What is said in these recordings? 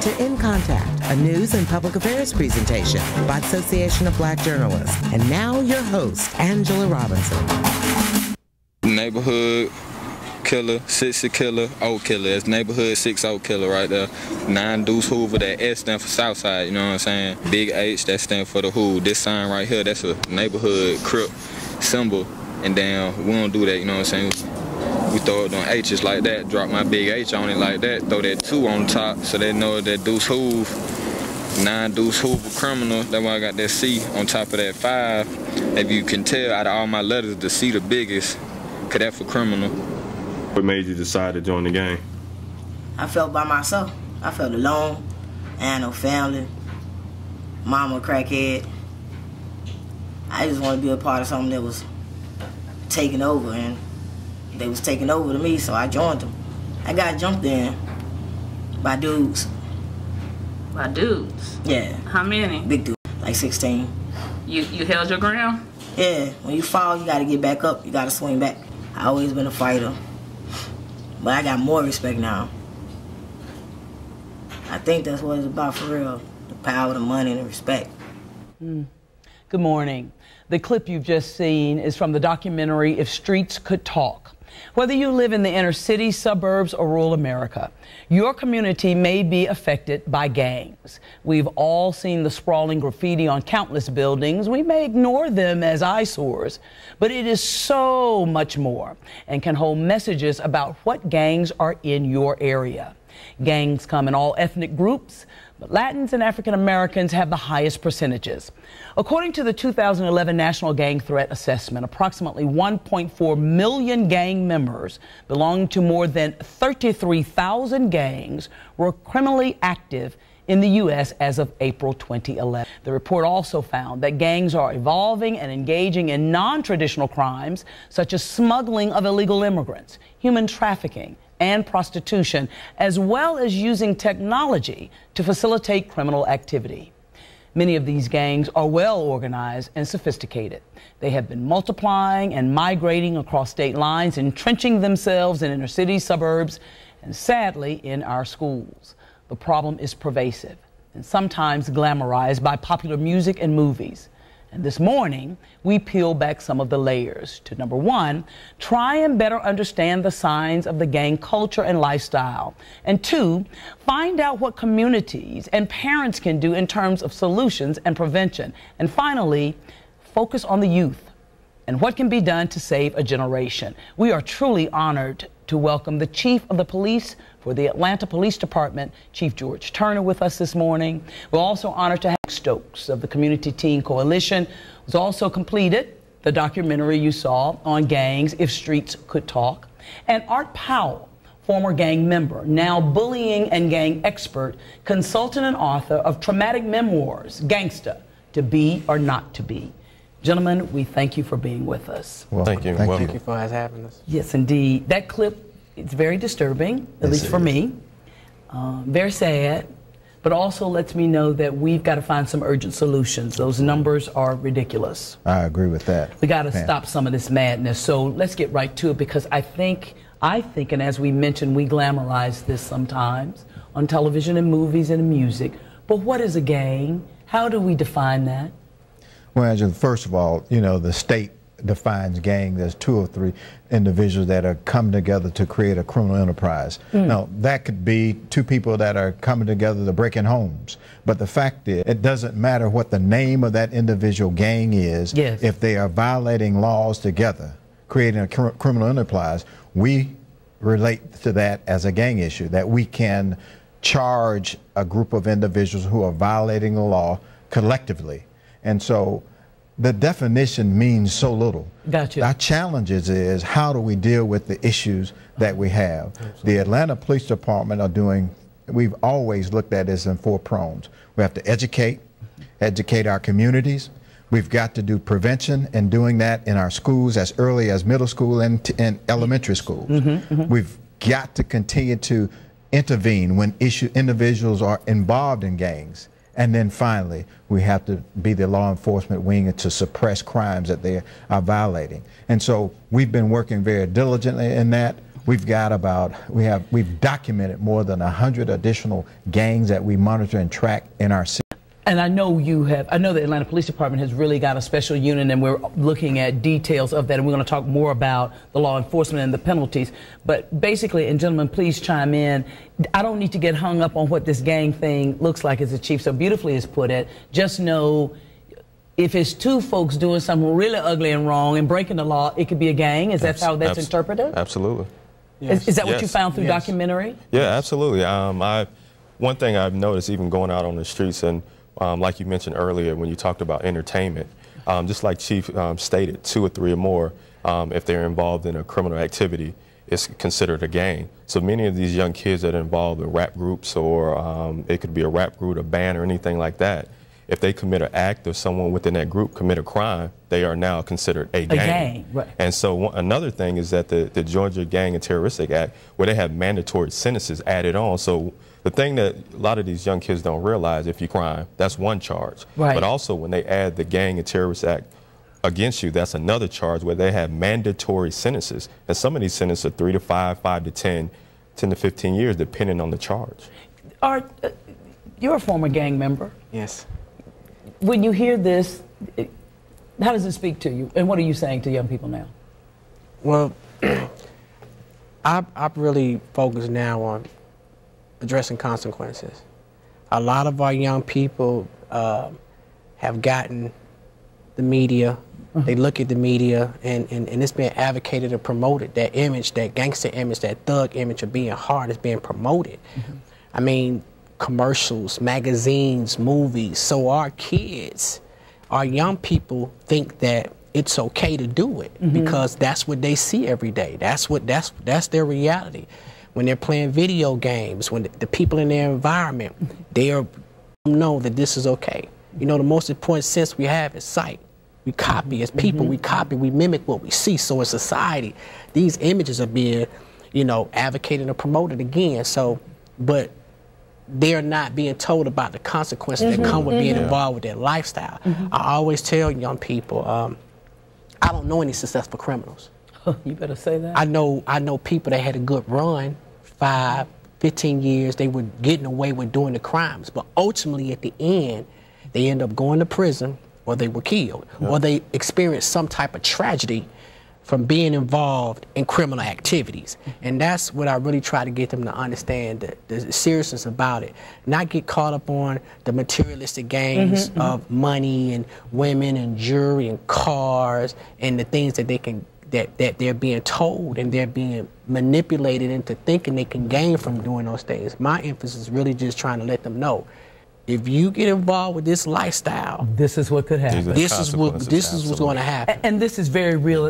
to In Contact, a news and public affairs presentation by Association of Black Journalists. And now your host, Angela Robinson. Neighborhood killer, 60 killer, old killer. It's neighborhood 6 old killer right there. 9 Deuce Hoover, that S stand for Southside, you know what I'm saying? Big H, that stand for the Who. This sign right here, that's a neighborhood crip symbol. And then we don't do that, you know what I'm saying? We throw it on H's like that, drop my big H on it like that, throw that 2 on top so they know that Deuce Hoover, 9 Deuce Hoover criminal. That's why I got that C on top of that 5. If you can tell, out of all my letters, the C the biggest, cause that for criminal. What made you decide to join the gang? I felt by myself. I felt alone. I had no family. Mama crackhead. I just wanted to be a part of something that was taking over, and they was taking over to me, so I joined them. I got jumped in by dudes. By dudes? Yeah. How many? Big dudes, like 16. You held your ground? Yeah. When you fall, you gotta get back up. You gotta swing back. I always been a fighter. But I got more respect now. I think that's what it's about for real. The power, the money, and the respect. Good morning. The clip you've just seen is from the documentary If Streets Could Talk. Whether you live in the inner city, suburbs, or rural America, your community may be affected by gangs. We've all seen the sprawling graffiti on countless buildings. We may ignore them as eyesores, but it is so much more and can hold messages about what gangs are in your area. Gangs come in all ethnic groups, but Latins and African Americans have the highest percentages. According to the 2011 National Gang Threat Assessment, approximately 1.4 million gang members belonging to more than 33,000 gangs were criminally active in the U.S. as of April 2011. The report also found that gangs are evolving and engaging in non-traditional crimes such as smuggling of illegal immigrants, human trafficking, and prostitution, as well as using technology to facilitate criminal activity. Many of these gangs are well organized and sophisticated. They have been multiplying and migrating across state lines, entrenching themselves in inner cities, suburbs, and sadly in our schools. The problem is pervasive and sometimes glamorized by popular music and movies. And this morning, we peel back some of the layers to, number one, try and better understand the signs of the gang culture and lifestyle. And two, find out what communities and parents can do in terms of solutions and prevention. And finally, focus on the youth and what can be done to save a generation. We are truly honored to welcome the Chief of the Police for the Atlanta Police Department, Chief George Turner, with us this morning. We're also honored to have Stokes of the Community Teen Coalition, who's also completed the documentary you saw on gangs, If Streets Could Talk, and Art Powell, former gang member, now bullying and gang expert, consultant and author of traumatic memoirs, Gangsta, To Be or Not to Be. Gentlemen, we thank you for being with us. Well, thank you. Thank you for having us. Yes, indeed. That clip, it's very disturbing, at least for me. Very sad, but also lets me know that we've got to find some urgent solutions. Those numbers are ridiculous. I agree with that. We got to stop some of this madness. So let's get right to it, because I think, and as we mentioned, we glamorize this sometimes on television and movies and music. But what is a gang? How do we define that? Well, Angela, first of all, you know, the state defines gang as 2 or 3 individuals that are coming together to create a criminal enterprise. Now, that could be 2 people that are coming together to break in homes. But the fact is, it doesn't matter what the name of that individual gang is. Yes. If they are violating laws together, creating a criminal enterprise, we relate to that as a gang issue, that we can charge a group of individuals who are violating the law collectively. And so the definition means so little. Gotcha. Our challenge is how do we deal with the issues that we have? Absolutely. The Atlanta Police Department are doing, we've always looked at this in 4 prongs. We have to educate our communities. We've got to do prevention, and doing that in our schools as early as middle school and elementary schools. We've got to continue to intervene when individuals are involved in gangs. And then finally, we have to be the law enforcement wing to suppress crimes that they are violating. And so we've been working very diligently in that. We've documented more than 100 additional gangs that we monitor and track in our city. And I know the Atlanta Police Department has really got a special unit, and we're looking at details of that, and we're going to talk more about the law enforcement and the penalties. But basically, and gentlemen, please chime in. I don't need to get hung up on what this gang thing looks like, as the chief so beautifully has put it. Just know, if it's two folks doing something really ugly and wrong and breaking the law, it could be a gang. Is that how that's interpreted? Absolutely. Yes. Is that what you found through documentary? Yeah, absolutely. One thing I've noticed, even going out on the streets, and like you mentioned earlier when you talked about entertainment, just like Chief stated, 2 or 3 or more, if they're involved in a criminal activity, it's considered a gang. So many of these young kids that are involved in rap groups, or it could be a rap group, a band, or anything like that, if they commit an act or someone within that group commit a crime, they are now considered a gang. A gang, right. And so another thing is that the Georgia Gang and Terroristic Act, where they have mandatory sentences added on. So the thing that a lot of these young kids don't realize, if you crime, that's one charge. Right. But also when they add the Gang and Terrorist Act against you, that's another charge where they have mandatory sentences. And some of these sentences are 3 to 5, 5 to 10, 10 to 15 years, depending on the charge. You're a former gang member. Yes. When you hear this, how does it speak to you? And what are you saying to young people now? Well, I really focus now on addressing consequences. A lot of our young people have gotten the media. They look at the media, and it's being advocated and promoted. That image, that gangster image, that thug image of being hard is being promoted. I mean, commercials, magazines, movies. So our kids, our young people think that it's okay to do it because that's what they see every day. That's their reality. When they're playing video games, when the people in their environment, they know that this is okay. You know, the most important sense we have is sight. We copy as people. We copy. We mimic what we see. So in society, these images are being, you know, advocated and promoted again. So, but they're not being told about the consequences that come with being involved with their lifestyle. I always tell young people, I don't know any successful criminals. You better say that. I know people that had a good run, 5, 15 years, they were getting away with doing the crimes. But ultimately, at the end, they end up going to prison, or they were killed, or they experienced some type of tragedy from being involved in criminal activities. And that's what I really try to get them to understand, the seriousness about it. Not get caught up on the materialistic gains of money and women and jewelry and cars and the things that they can, that they're being told and they're being manipulated into thinking they can gain from doing those things. My emphasis is really just trying to let them know, if you get involved with this lifestyle, this is what could happen. This is what's going to happen. And this is very real.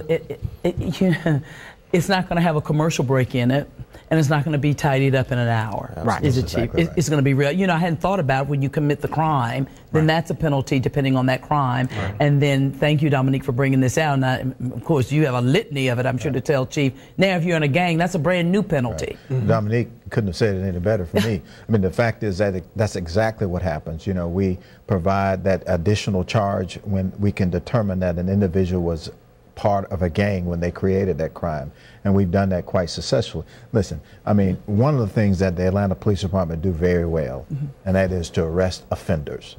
It's not going to have a commercial break in it, and it's not going to be tidied up in an hour. Right. Is it cheap? Right. It's going to be real. You know, I hadn't thought about when you commit the crime, then that's a penalty depending on that crime. And then, thank you, Dominic, for bringing this out. And of course, you have a litany of it, I'm sure, to tell Chief. Now, if you're in a gang, that's a brand new penalty. Dominic couldn't have said it any better for me. I mean, the fact is that that's exactly what happens. You know, we provide that additional charge when we can determine that an individual was part of a gang when they created that crime, and we've done that quite successfully. Listen, I mean, one of the things that the Atlanta Police Department do very well, and that is to arrest offenders.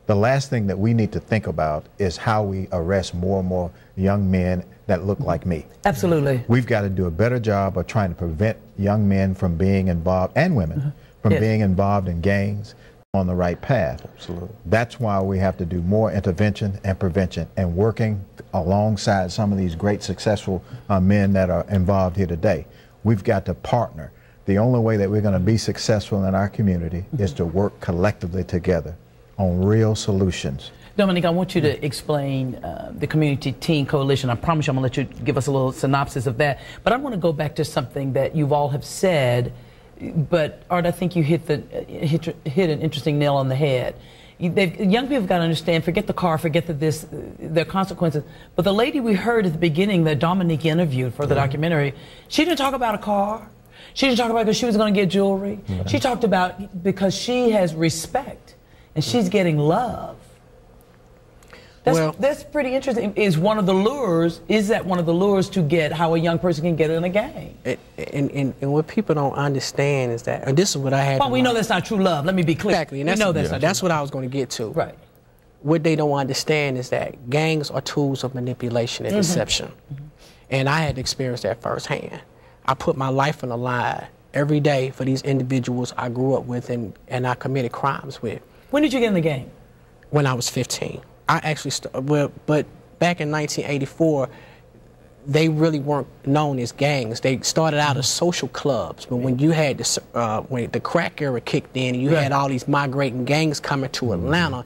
The last thing that we need to think about is how we arrest more and more young men that look like me. Absolutely. We've got to do a better job of trying to prevent young men from being involved, and women, from being involved in gangs, on the right path. Absolutely. That's why we have to do more intervention and prevention, and working alongside some of these great successful men that are involved here today. We've got to partner. The only way that we're going to be successful in our community is to work collectively together on real solutions. Dominic, I want you to explain the Community Teen Coalition. I promise you I'm going to let you give us a little synopsis of that. But I want to go back to something that you all have said. But Art, I think you hit an interesting nail on the head. Young people have got to understand, forget the car, forget their consequences. But the lady we heard at the beginning that Dominique interviewed for the documentary, she didn't talk about a car. She didn't talk about because she was going to get jewelry. She talked about because she has respect and she's getting love. That's pretty interesting. Is that one of the lures to get how a young person can get in a gang? And what people don't understand is that, and this is what I had. Well, we know that's not true love. Let me be clear. Exactly, and that's what I was going to get to. Right. What they don't understand is that gangs are tools of manipulation and deception, and I had experienced that firsthand. I put my life on the line every day for these individuals I grew up with and I committed crimes with. When did you get in the gang? When I was 15. I actually, but back in 1984, they really weren't known as gangs. They started out as social clubs, but when you had when the crack era kicked in and you had all these migrating gangs coming to Atlanta,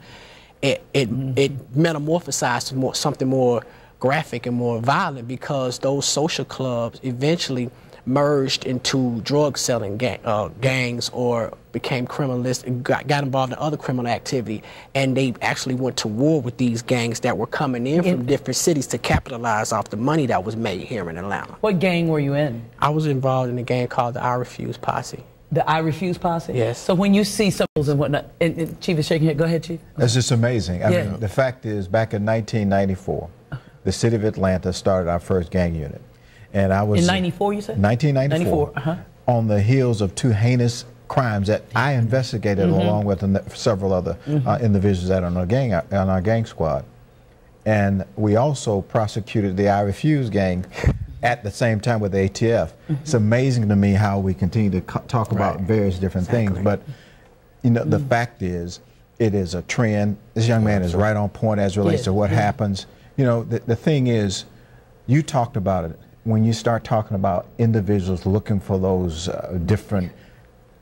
it metamorphosized to something more graphic and more violent, because those social clubs eventually merged into drug-selling gangs or became criminalists and got involved in other criminal activity, and they actually went to war with these gangs that were coming in from different cities to capitalize off the money that was made here in Atlanta. What gang were you in? I was involved in a gang called the I Refuse Posse. The I Refuse Posse? Yes. So when you see symbols and whatnot, and Chief is shaking head, go ahead, Chief. It's just amazing. I mean, the fact is, back in 1994, the city of Atlanta started our first gang unit. And I was in 94, you said? 1994. On the heels of two heinous crimes that I investigated along with several other individuals that are on our gang squad. And we also prosecuted the I Refuse gang at the same time with the ATF. It's amazing to me how we continue to talk about various different things. But, you know, the fact is, it is a trend. This young man is right on point as relates to what happens. You know, the thing is, you talked about it. When you start talking about individuals looking for those different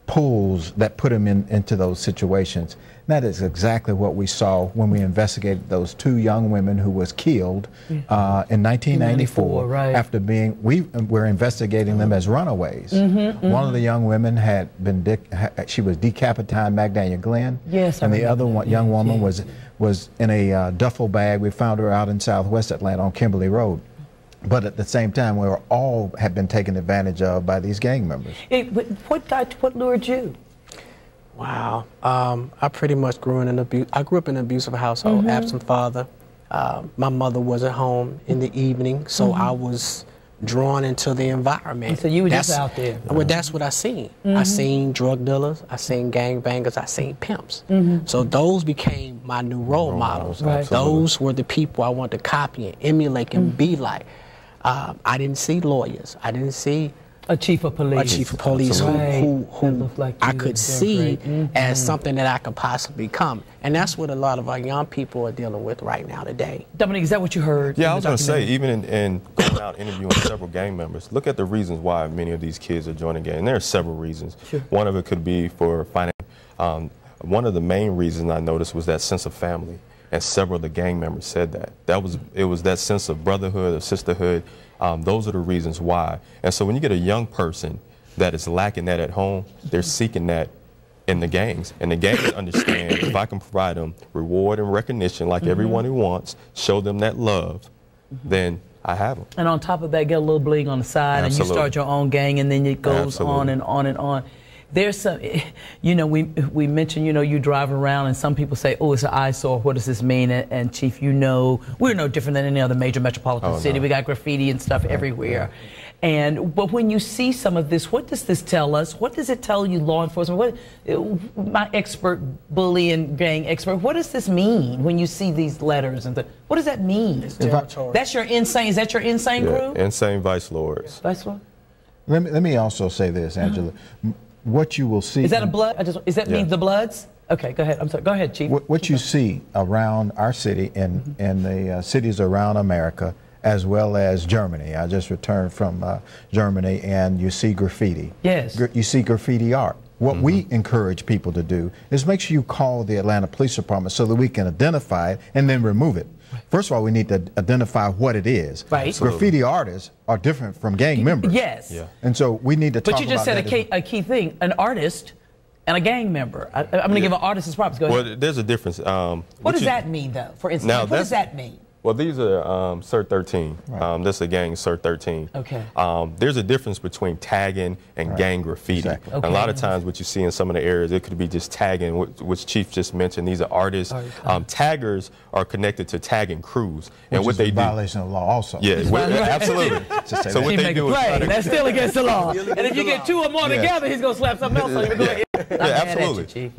pulls that put them into those situations, that is exactly what we saw when we investigated those two young women who was killed in 1994 after being, we were investigating them as runaways. One of the young women had been, she was decapitated, Magdalena Glenn. Yes, and the other young woman was in a duffel bag. We found her out in Southwest Atlanta on Kimberly Road. But at the same time, we were all had been taken advantage of by these gang members. What lured you? Wow, I pretty much grew up in an abusive household, absent father. My mother was at home in the evening, so I was drawn into the environment. And so you were just out there. Well, that's what I seen. I seen drug dealers, I seen gang bangers, I seen pimps. So those became my new role models. Those were the people I wanted to copy and emulate and be like. I didn't see lawyers. I didn't see a chief of police. Who I could see as something that I could possibly become. And that's what a lot of our young people are dealing with right now today. Dominic, is that what you heard? Yeah, I was going to say, even in going out interviewing several gang members, look at the reasons why many of these kids are joining gang. And there are several reasons. One of it could be for financial. One of the main reasons I noticed was that sense of family. And several of the gang members said that. It was that sense of brotherhood, of sisterhood. Those are the reasons why. And so when you get a young person that is lacking that at home, they're seeking that in the gangs. And the gangs understand, if I can provide them reward and recognition like everyone who wants, show them that love, then I have them. And on top of that, get a little bling on the side, and you start your own gang, and then it goes on and on and on. There's some, you know, we mentioned, you know, you drive around and some people say, oh, it's an eyesore. What does this mean? And Chief, you know, we're no different than any other major metropolitan city. We got graffiti and stuff everywhere. But when you see some of this, what does this tell us? What does it tell you, law enforcement? My expert, bully and gang expert, what does this mean when you see these letters? And what does that mean? That's your insane, is that your insane crew? Insane vice lords. Vice lord? Let me also say this, Angela. What you will see. Is that a blood? Is that mean the Bloods? Okay, go ahead. I'm sorry. Go ahead, Chief. What you see around our city and the cities around America, as well as Germany. I just returned from Germany, and you see graffiti. Yes. You see graffiti art. What we encourage people to do is make sure you call the Atlanta Police Department so that we can identify it and then remove it. First of all, we need to identify what it is. Right. Graffiti artists are different from gang members. Yes. Yeah. And so we need to talk about that. But you just said a key thing, an artist and a gang member. I'm going to give an artist his props. Go ahead. Well, there's a difference. What does that mean, though, for instance? What does that mean? Well, these are Cert 13. Right. This is a gang, Cert 13. Okay. There's a difference between tagging and gang graffiti. Exactly. And a lot of times what you see in some of the areas, it could be just tagging, which Chief just mentioned. These are artists. Taggers are connected to tagging crews. And what they do. Violation of law also. Yeah, absolutely. So what they do is try to, that's still against the law. And if you get two or more together, he's going to slap something else on you. Go ahead. Yeah, absolutely.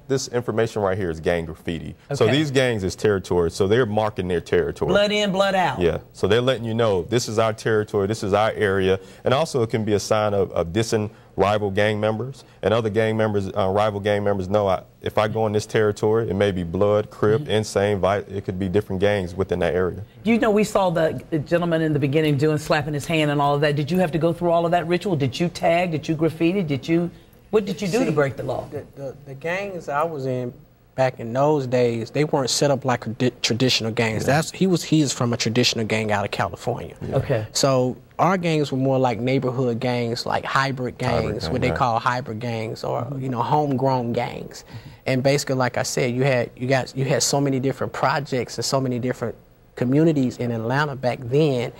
This information right here is gang graffiti. So these gangs is territory. So they're marking their territory. Blood in, blood out. Yeah. So they're letting you know this is our territory, this is our area, and also it can be a sign of dissing rival gang members, and other gang members, rival gang members know if I go in this territory, it may be Blood, Crip, Insane, it could be different gangs within that area. You know, we saw the gentleman in the beginning slapping his hand and all of that. Did you have to go through all of that ritual? Did you tag? Did you graffiti? What did you do to break the law? The gangs I was in back in those days, they weren't set up like traditional gangs. Yeah. He is from a traditional gang out of California. Yeah. Okay. So our gangs were more like neighborhood gangs, like hybrid gangs, what they call hybrid gangs, or homegrown gangs. And basically, like I said, you had so many different projects and so many different communities in Atlanta back then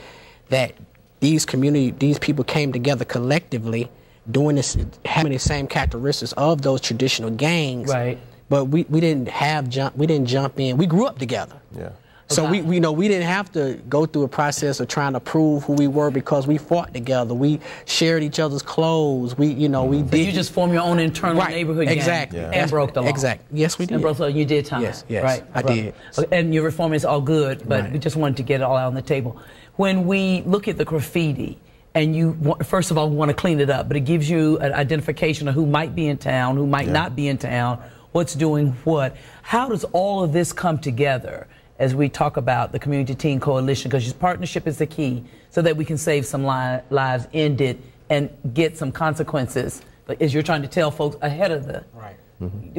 that these people came together collectively, doing this, having the same characteristics of those traditional gangs. Right. But we didn't jump in. We grew up together. Yeah. So we didn't have to go through a process of trying to prove who we were because we fought together. We shared each other's clothes. We did. So you just form your own internal neighborhood gang. Exactly. Yeah. And broke the law. Exactly. Yes, we did. And broke the law. You did time. Yes. Right. I did. And your reform is all good, but we just wanted to get it all out on the table. When we look at the graffiti, and you, first of all, want to clean it up, but it gives you an identification of who might be in town, who might not be in town, what's doing what. How does all of this come together as we talk about the Community Teen Coalition? Because your partnership is the key so that we can save some lives, end it, and get some consequences, as you're trying to tell folks ahead of the... Right.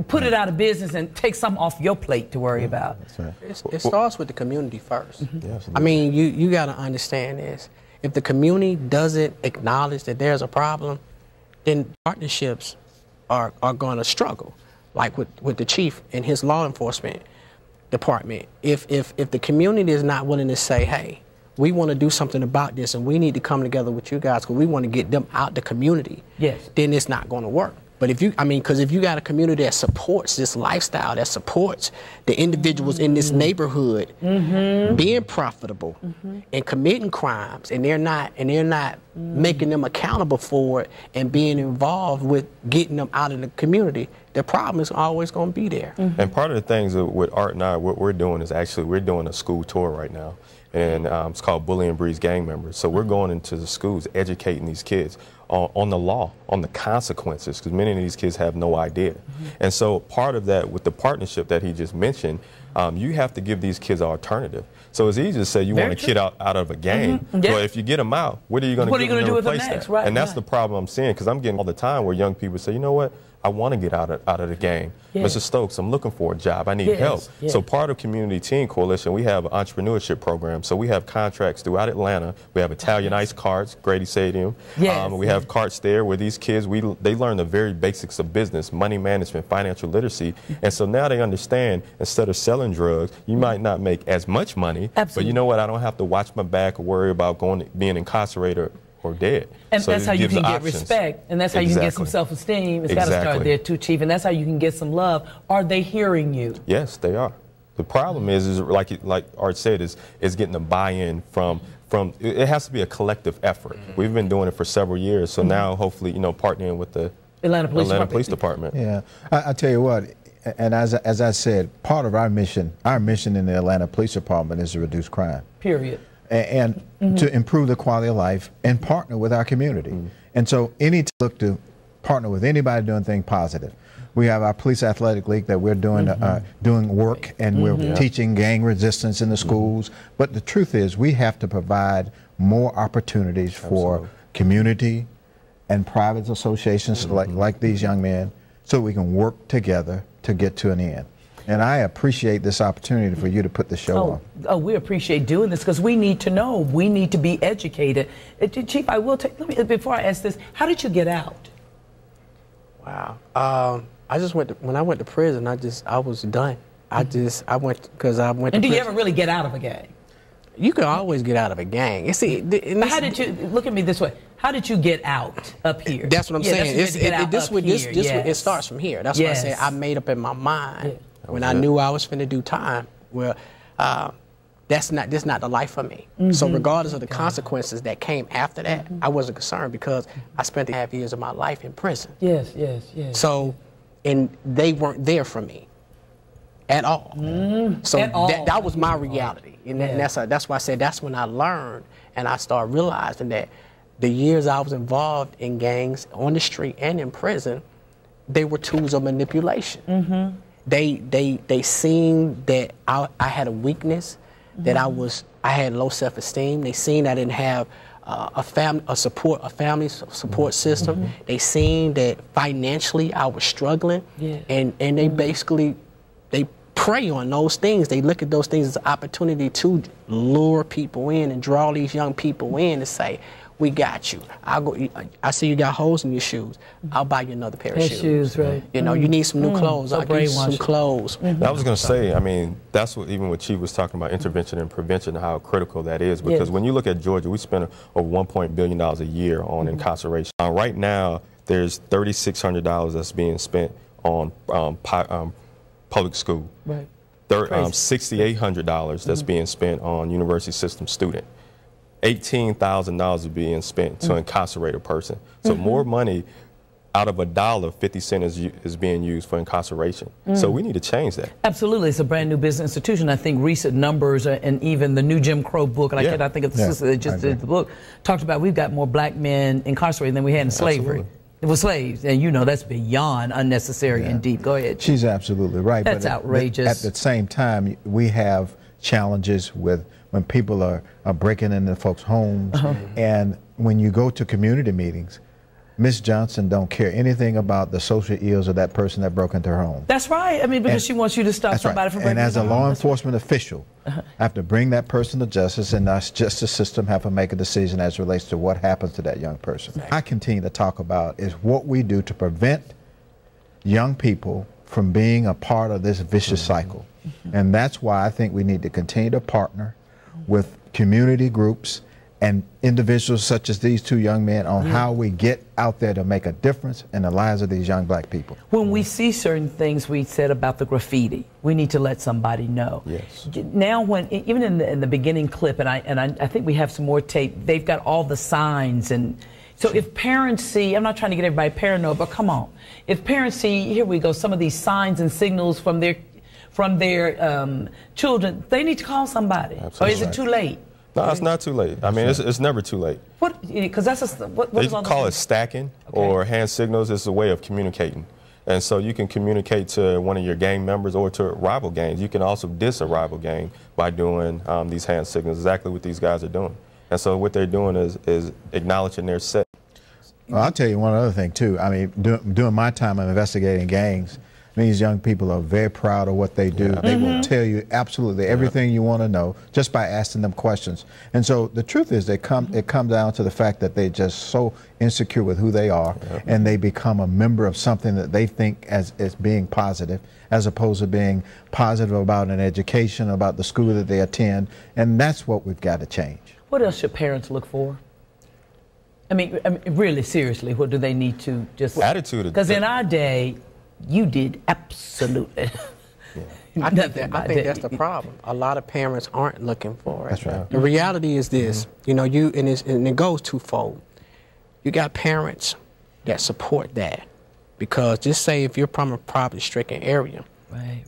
Put it out of business and take something off your plate to worry about. That's right. It starts with the community first. Yeah, I mean, you got to understand this. If the community doesn't acknowledge that there's a problem, then partnerships are going to struggle. Like with the chief and his law enforcement department. If the community is not willing to say, hey, we want to do something about this and we need to come together with you guys because we want to get them out the community, then it's not going to work. But because if you got a community that supports this lifestyle, that supports the individuals in this neighborhood being profitable and committing crimes, and they're not making them accountable for it and being involved with getting them out of the community, the problem is always going to be there. And part of the things with Art and I, what we're doing is actually we're doing a school tour right now. And it's called Bully and Breeze Gang Members. So we're going into the schools, educating these kids on the law, on the consequences, because many of these kids have no idea. And so part of that, with the partnership that he just mentioned, you have to give these kids an alternative. So it's easy to say you want a kid out of a gang, but if you get them out, what are you going to do with them next? Right, and that's the problem I'm seeing, because I'm getting all the time where young people say, you know what? I want to get out of the gang. Mr. Stokes, I'm looking for a job. I need help. So part of Community Teen Coalition, we have an entrepreneurship program. So we have contracts throughout Atlanta. We have Italian ice carts, Grady Stadium. We have carts there where these kids, they learn the very basics of business, money management, financial literacy. And so now they understand, instead of selling drugs, you might not make as much money, but you know what? I don't have to watch my back or worry about being incarcerated or dead. And so that's how you can get options. Respect, and that's how you can get some self-esteem. It's got to start there too, Chief, and that's how you can get some love. Are they hearing you? Yes, they are. The problem is like Art said, is getting the buy-in from it has to be a collective effort. We've been doing it for several years, so now hopefully, partnering with the Atlanta Police Department. Yeah, I tell you what, and as I said, part of our mission in the Atlanta Police Department is to reduce crime. Period. And to improve the quality of life and partner with our community. And so look to partner with anybody doing things positive. We have our Police Athletic League that we're doing doing work, and we're teaching gang resistance in the schools. But the truth is, we have to provide more opportunities for community and private associations like these young men, so we can work together to get to an end. And I appreciate this opportunity for you to put the show on. Oh, we appreciate doing this because we need to know. We need to be educated. Chief, I will take, before I ask this, how did you get out? Wow. I just when I went to prison, I was done. I went because I went. And to do you prison. ever really get out of a gang? You can always get out of a gang. You see, But how did you look at me this way? How did you get out up here? That's what I'm saying. It starts from here. That's why I say I made up in my mind when I knew I was finna do time. Well, this not the life for me. So regardless of the consequences that came after that, I wasn't concerned because I spent the 2.5 years of my life in prison. Yes. So, and they weren't there for me at all. So that was my reality. And that's why I said that's when I learned and I started realizing that the years I was involved in gangs on the street and in prison, they were tools of manipulation. They seen that I had a weakness, that I had low self-esteem. They seen I didn't have a family support system. They seen that financially I was struggling, and they basically prey on those things. They look at those things as an opportunity to lure people in and draw these young people in and say, we got you. I see you got holes in your shoes. I'll buy you another pair of shoes. Right. You know, you need some new clothes. I'll give you some clothes. I was going to say, I mean, that's what even what Chief was talking about, intervention and prevention, how critical that is. Because when you look at Georgia, we spend over $1 billion a year on incarceration. Right now, there's $3,600 that's being spent on public school. Right. $6,800 that's being spent on university system student. $18,000 is being spent to incarcerate a person. So more money out of $1, 50 cents is being used for incarceration. So we need to change that. Absolutely. It's a brand new business institution. I think recent numbers and even the new Jim Crow book, and I think it's the sister that just did the book, talked about we've got more black men incarcerated than we had in slavery. Absolutely. It was slaves, and you know that's beyond unnecessary and deep. Go ahead. She's absolutely right. That's outrageous. At the same time, we have challenges with when people are breaking into folks' homes, and when you go to community meetings, Ms. Johnson don't care anything about the social ills of that person that broke into her home. That's right. I mean, because she wants you to stop somebody from breaking into her home. And as a law enforcement official, I have to bring that person to justice, and our justice system have to make a decision as it relates to what happens to that young person. I continue to talk about is what we do to prevent young people from being a part of this vicious cycle. And that's why I think we need to continue to partner with community groups and individuals such as these two young men on how we get out there to make a difference in the lives of these young black people. When we see certain things we said about the graffiti, we need to let somebody know. Yes. Now, when even in the beginning clip, and I think we have some more tape. They've got all the signs, and so if parents see, I'm not trying to get everybody paranoid, but come on, if parents see, here we go, some of these signs and signals from their children, they need to call somebody. Absolutely. Or is it too late? No, it's not too late. I mean, it's never too late. What? Because that's what they is on call it stacking or hand signals. It's a way of communicating. And so you can communicate to one of your gang members or to rival gangs. You can also diss a rival gang by doing these hand signals, exactly what these guys are doing. And so what they're doing is acknowledging their set. Well, I'll tell you one other thing, too. I mean, during my time of investigating gangs, these young people are very proud of what they do. They will tell you absolutely everything you want to know just by asking them questions. And so the truth is it comes down to the fact that they're just so insecure with who they are, and they become a member of something that they think as being positive, as opposed to being positive about an education, about the school that they attend. And that's what we've got to change. What else should parents look for? I mean really seriously, what do they need to just... Attitude. Because in our day, you did absolutely I think that's the problem. A lot of parents aren't looking for it. That's right. The reality is this, you know, and it goes twofold. You got parents that support that, because just say if you're from a poverty-stricken area,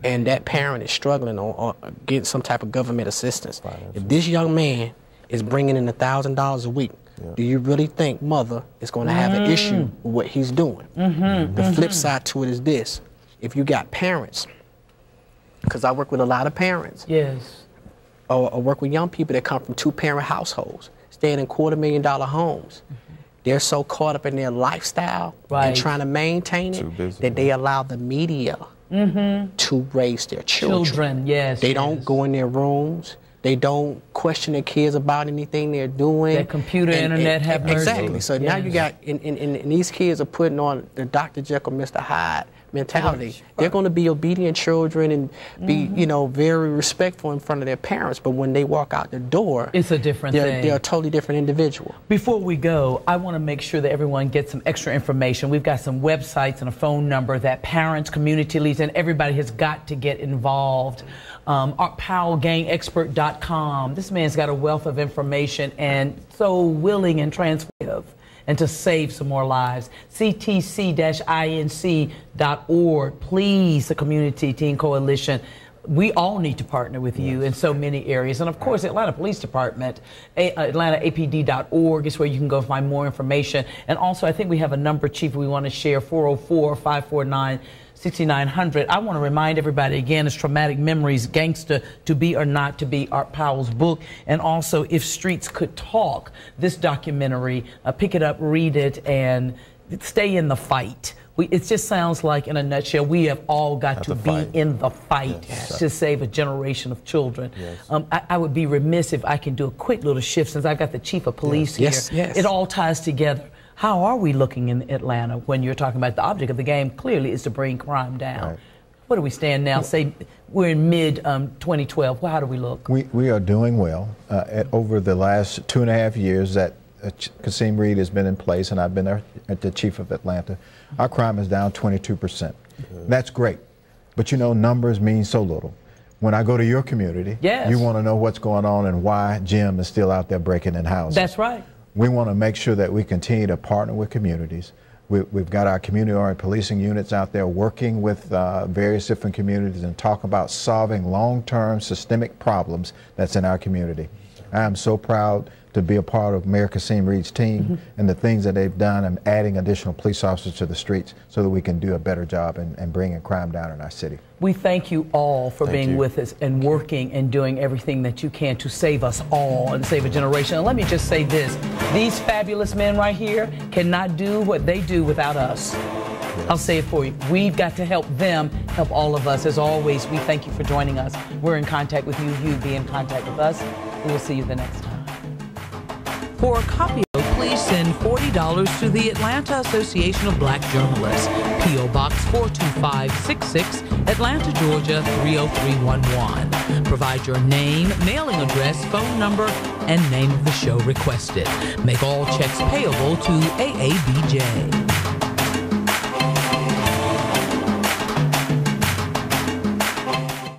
and that parent is struggling or getting some type of government assistance, if this young man is bringing in $1,000 a week, do you really think mother is going to have an issue with what he's doing? The flip side to it is this. If you got parents, because I work with a lot of parents, or work with young people that come from two-parent households, staying in $250,000 homes. They're so caught up in their lifestyle and trying to maintain it that they allow the media to raise their children. They don't go in their rooms. They don't question their kids about anything they're doing. That computer, internet have mercy. Exactly. So now you got, and these kids are putting on the Dr. Jekyll, Mr. Hyde mentality. Right. They're going to be obedient children and be, you know, very respectful in front of their parents. But when they walk out the door, it's a different thing. They're a totally different individual. Before we go, I want to make sure that everyone gets some extra information. We've got some websites and a phone number that parents, community leaders, and everybody has got to get involved. PowellGangExpert.com. This man's got a wealth of information and so willing and transformative, and to save some more lives. CTC-INC.org. Please, the Community Teen Coalition. We all need to partner with you in so many areas. And of course, Atlanta Police Department, AtlantaAPD.org is where you can go find more information. And also, I think we have a number, Chief, we want to share, 404-549-6900. I want to remind everybody again, it's Traumatic Memories, Gangster, To Be or Not to Be, Art Powell's book. And also, If Streets Could Talk, this documentary. Pick it up, read it, and stay in the fight. It just sounds like, in a nutshell, we have all got to be in the fight to save a generation of children. I would be remiss if I can do a quick little shift, since I've got the Chief of Police here. It all ties together. How are we looking in Atlanta when you're talking about the object of the game? Clearly is to bring crime down. Where do we stand now? Say we're in mid-2012. How do we look? We are doing well. Over the last 2.5 years that Kasim Reed has been in place, and I've been there at the Chief of Atlanta, our crime is down 22%. That's great. But you know, numbers mean so little. When I go to your community, you want to know what's going on and why Jim is still out there breaking in houses. That's right. We want to make sure that we continue to partner with communities. We've got our community-oriented policing units out there working with various different communities and talk about solving long-term systemic problems that's in our community. I am so proud to be a part of Mayor Kasim Reed's team and the things that they've done, and adding additional police officers to the streets so that we can do a better job and bringing crime down in our city. We thank you all for being with us and working and doing everything that you can to save us all and save a generation. And let me just say this, these fabulous men right here cannot do what they do without us. I'll say it for you. We've got to help them, help all of us. As always, we thank you for joining us. We're in contact with you. You be in contact with us. We will see you the next time. For a copy, please send $40 to the Atlanta Association of Black Journalists, P.O. Box 42566, Atlanta, Georgia 30311. Provide your name, mailing address, phone number, and name of the show requested. Make all checks payable to AABJ.